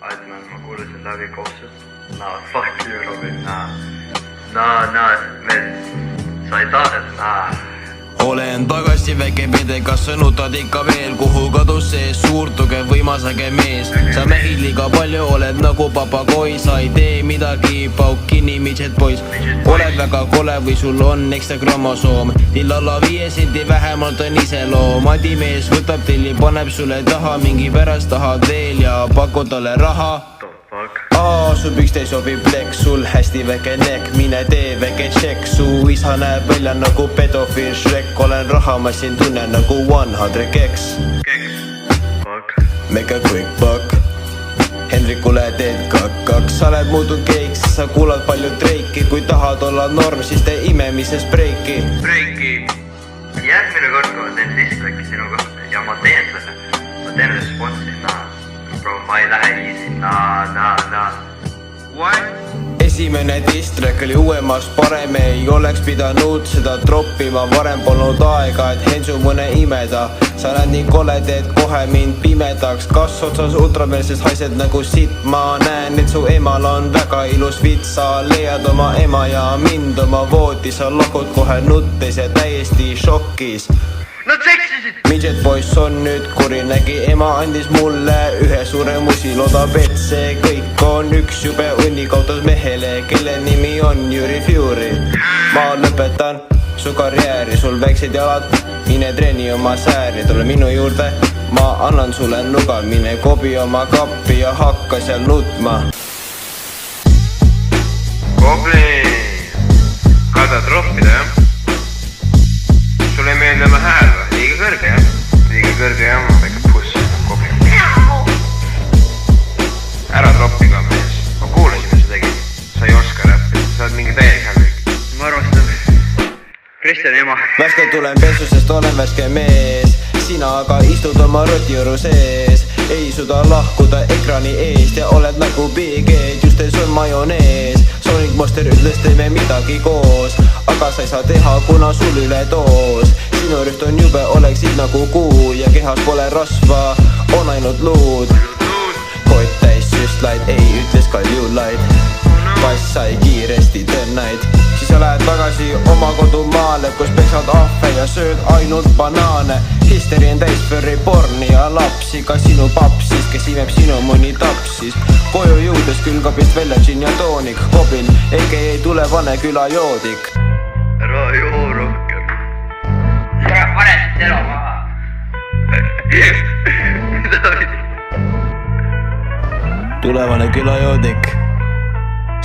Altman, ma kuulasin läbi koostööd. Nah, fuck you, Robin, nah, sa ei taha, Olen tagasi väike pede, kas sa nutad ikka veel, kuhu kadus see suur, tugev, võimas, äge mees. Sa mehid liiga palju, oled nagu papagoi, sa ei tee midagi, pauk kinni, midžet poiss. Oled väga kole või sul on ekstra kromosoom, till alla 5 senti vähemalt on iseloom. Adimees võtab tilli, paneb sulle taha, mingi pärast tahad veel ja pakud talle raha. Su pükste sobib plek, sul hästi väike nek, mine tee väike tšekk. Su isa näeb välja nagu pedofiil Shrek, olen rahamasin, tunnen nagu 100X. Make a quick buck, Hendrikule teed kaks, sa oled muutunud keiks, sa kuulad palju Drake'i. Kui tahad olla norm, siis tee imemises breiki. Järgmine kord, kui ma teen distracki sinu kohta ja ma teen responsi, bro, ma ei lähe easy, What? Esimene distrack oli uuemast parem, ei oleks pidanud seda troppima. Varem polnud aega, et hensu mõne imeda. Sa näed nii kole, teed kohe mind pimedaks. Kas otsas ultrameelses haised nagu sitt. Ma näen, et su emal on väga ilus vits. Sa leiad oma ema ja mind oma voodis. Sa lahkud kohe nuttes ja täiesti šokis. Nad seksisid! Midget poiss on nüüd kuri, nägi ema andis mulle ühe suure musi. Loodab, et see kõik on üks jube õnni kaotas mehele, kelle nimi on Jüri Fury. Ma lõpetan su karjääri, sul väiksed jalad, mine treeni oma sääri. Tule minu juurde, ma annan sulle nuga, mine kobi oma kappi ja hakka seal nutma. Goblin, kada troppida, jah? Sulle ei meeldi oma hääl või? Liiga kõrge, jah? Liiga kõrge, jah, ma väike puss, Goblin. Ära troppi ka, mees. Ma kuulasin, mis sa tegid. Sa ei oska räppida, sa oled mingi täielik hämlik. Ma arvastan Kristjani ema. Värske tulen pesu, sest olen värske mees. Sina aga istud oma rotiõru sees. Ei suuda lahkuda ekrani eest ja oled nagu BG-d, justes on majonees. Sonic Monster ütles teeme midagi koos, aga sa ei saa teha, kuna sul üledoos. Sinu rüht on jube, oleksid nagu kuu ja kehas pole rasva, on ainult luud. Kott täis süstlaid, ei ütles Kaljulaid. Kass sai kiiresti tõnnaid. Siis sa lähed tagasi oma kodumaale, kus peksad ahve ja sööd ainult banaane. Histeri on täis furry porni ja lapsi, ka sinu papsis, kes imeb sinu mõni tapsis. Koju jõudes külgabist välja džin ja toonik. Goblin, EKE tulevane küla joodik. Ära joo rohkem. Ära pane siit elu maha. Mida pidi? Tulevane küla joodik.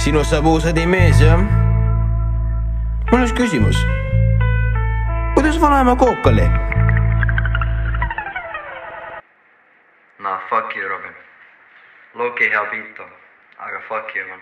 Sinust saab uus mees, jah? Mul on üks küsimus. Kuidas vanaema kook oli? Nah, fuck you, Robin. Loki hea beat on, aga fuck you, man.